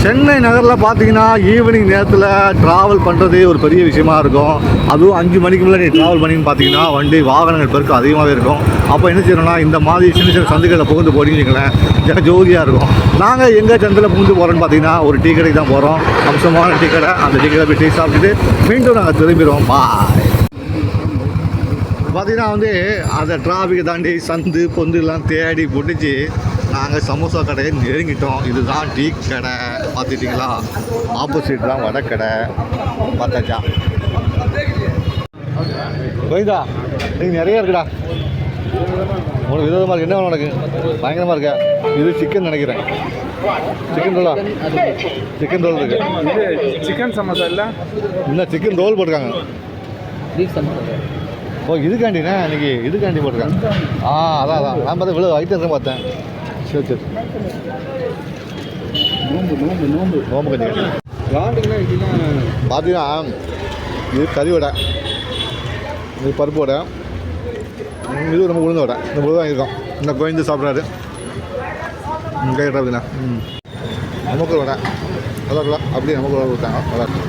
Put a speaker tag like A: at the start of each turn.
A: சென்னை நகரில் பார்த்தீங்கன்னா ஈவினிங் நேரத்தில் ட்ராவல் பண்ணுறதே ஒரு பெரிய விஷயமா இருக்கும். அதுவும் 5 மணிக்கு மேலே நீ ட்ராவல் பண்ணின்னு பார்த்தீங்கன்னா வண்டி வாகனங்கள் பெருக்கம் அதிகமாகவே இருக்கும். அப்போ என்ன செய்யணும்னா இந்த மாதிரி சின்ன சின்ன சந்துக்களில் புகுந்து போனீங்களேன் ஜோதியாக இருக்கும். நாங்கள் எங்கள் சந்தில் புகுந்து போகிறோன்னு பார்த்தீங்கன்னா ஒரு டீ கடைக்கு தான் போகிறோம். அம்சமான டீ கடை. அந்த டீ கடை போய் டீ சாப்பிட்டுட்டு மீண்டும் நாங்கள் திரும்பிடுவோம். பார்த்தீங்கன்னா அந்த டிராஃபிக்கை தாண்டி சந்து பொந்துலாம் தேடி பிடிச்சி நாங்கள் சமோசா கடையை நெருங்கிட்டோம். இதுதான் டீ கடை. பார்த்துட்டிங்களா? ஆப்போசிட் தான் வடை கடை. பார்த்தாச்சா? கோயிதா நீங்கள் நிறைய இருக்குடா. உனக்கு விதமாக இருக்குது. என்ன வேணும் உனக்கு? பயங்கரமாக இருக்கா? இது சிக்கன் நினைக்கிறேன். சிக்கன் ரோலா? சிக்கன் ரோல் இருக்கு.
B: இது சிக்கன் சமோசா இல்லை,
A: இல்லை சிக்கன் ரோல் போட்டிருக்காங்க. ஓ இதுக்காண்டிண்ணே இன்னைக்கு இதுக்காண்டி போட்டிருக்காங்க. அதான் நான் பார்த்தேன் இவ்வளோ ஐட்டம் பார்த்தேன். சரி சரி. நோம்பு கஞ்சி பார்த்தீங்கன்னா இது கறி வடை, இது பருப்பு வடை, இது நம்ம உளுந்த வடை. இந்த உளுந்து வாங்கியிருக்கோம். இந்த கோயந்து சாப்பிட்றாரு. கேட்டாருண்ணா நமக்கு வடை நல்லா இருக்கலாம். அப்படியே நமக்கு வடை கொடுத்தாங்க. நல்லா இருக்கும்.